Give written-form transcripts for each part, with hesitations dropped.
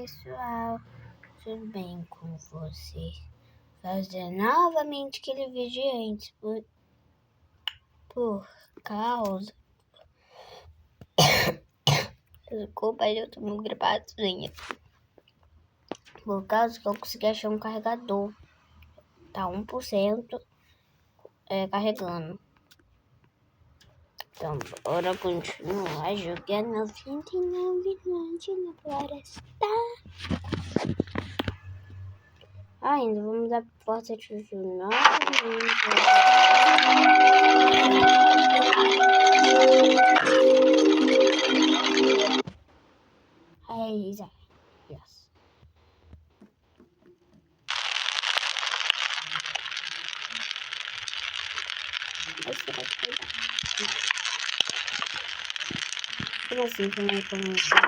pessoal, tudo bem com vocês? Fazer novamente aquele vídeo antes por causa desculpa, eu tô muito gripadinha. Por causa que eu consegui achar um carregador. Tá 1% carregando. Então, bora continuar jogando 29 noites na floresta. Ainda vamos dar porta de jornal. Aí, Isa. Yes. Como assim, como é que eu não sei?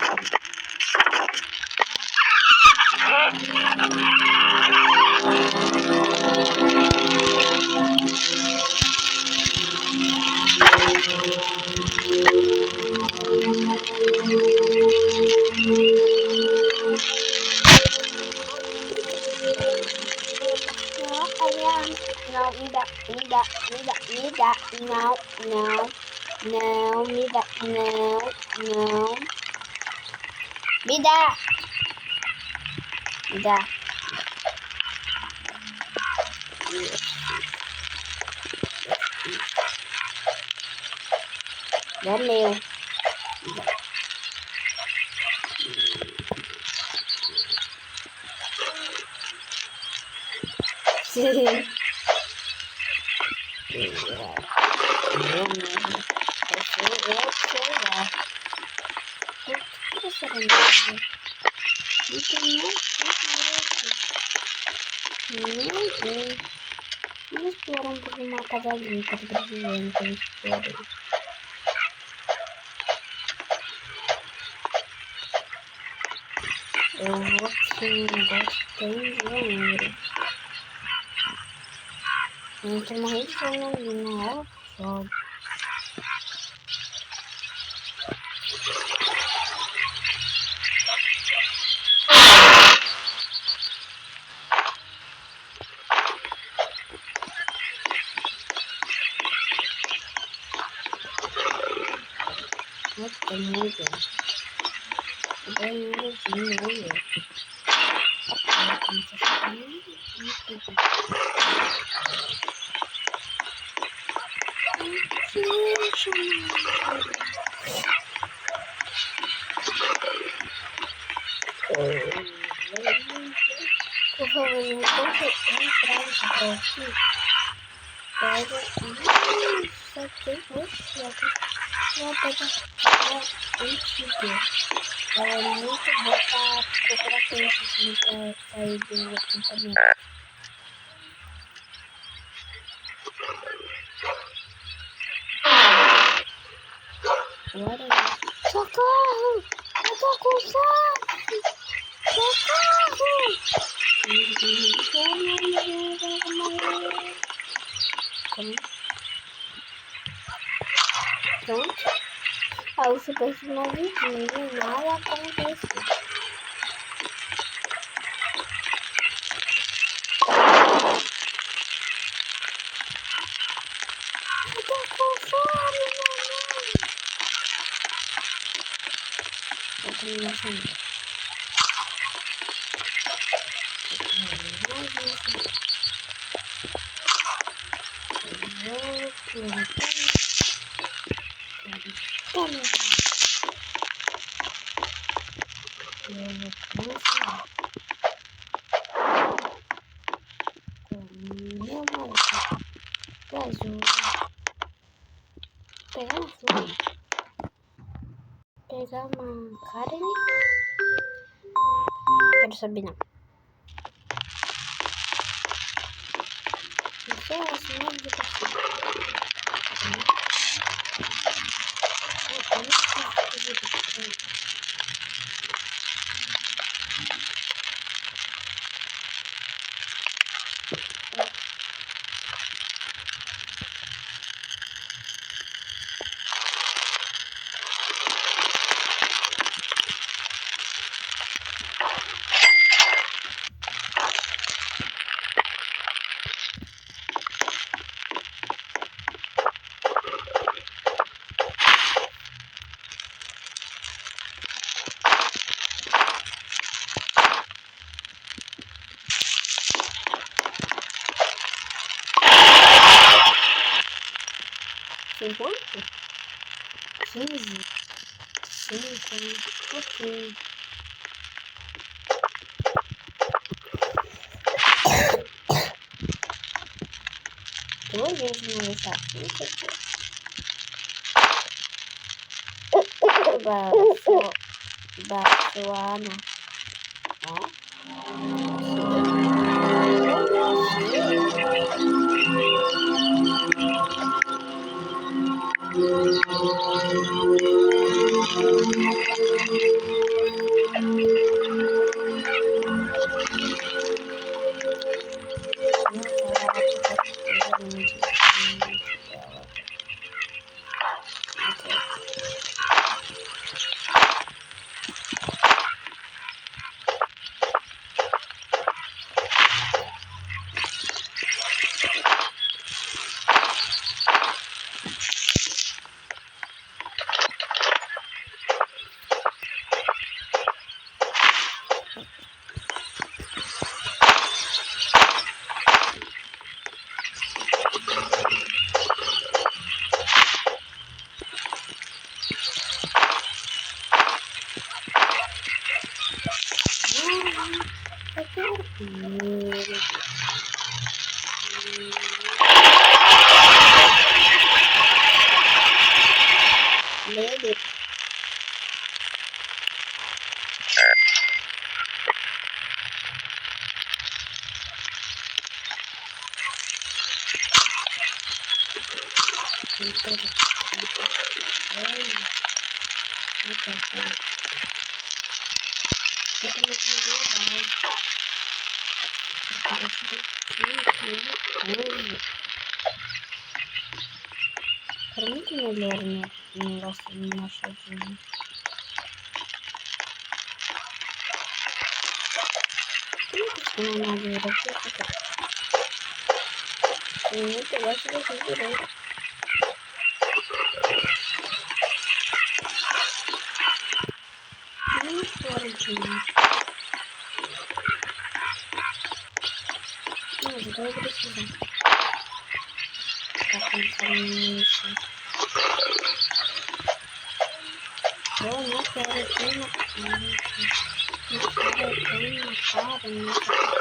Não, me dá, não, me dá, não, me dá, é meu, sim. Eu mesmo. Eu sei lá. Por que você não me dá? Não tem Meu Deus. Vamos explorar um pouco o mapa da linha que eu tô precisando que eu explorei. Eu vou aqui um negócio que tem dinheiro. Eu tô morrendo de fome na linha, olha só. Nossa, muito. Eu ganhei um dinheiro. Por favor, não consigo entrar nesse aqui. Pega isso aqui, oxe, vou pegar antiga. Ela é muito boa pra procurar peixe, assim, pra sair do acampamento. Agora, socorro! Eu tô com fome! Socorro! Como? Pronto. Aí você pensa no vidinho, nada aconteceu. Eu tô com fome, mamãe. Eu tô me achando. Pegar uma flor, pegar uma carne. Quero saber não. Isso é assim, uma educação. quanto? 15. 5. Ok. Tô gente não deixar assim, baixo Ana. Ó. Lele. Era muito melhor o negócio de machadinho. Como que uma madeira aqui? Eu muito gosto daqui direito. Nem fora de mim. Mas eu vou precisar. Tá pensando nisso. Eu não quero ter uma cara. Não quero ter uma cara nisso.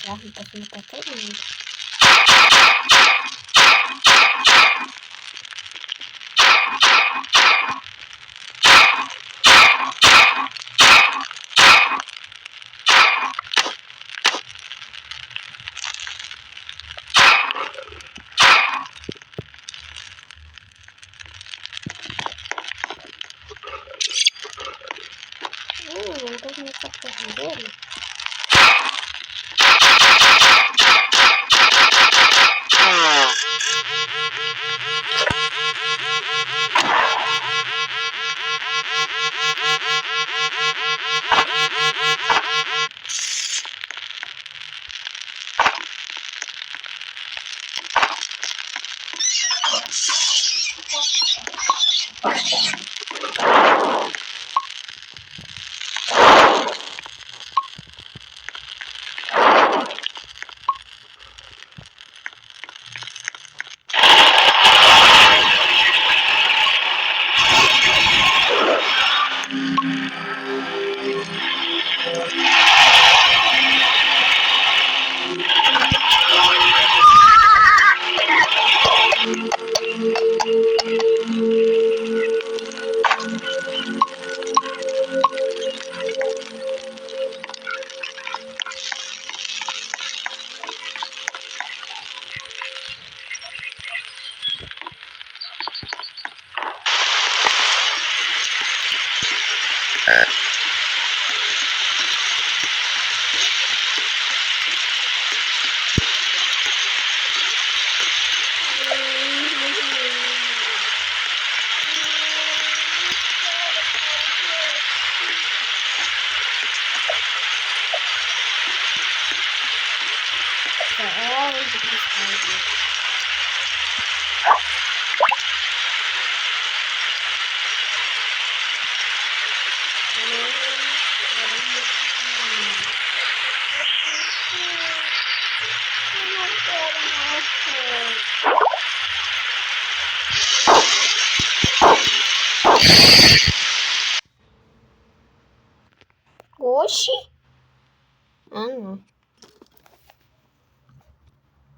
Já tá sendo pra todo mundo. Não tô com essa porra dele.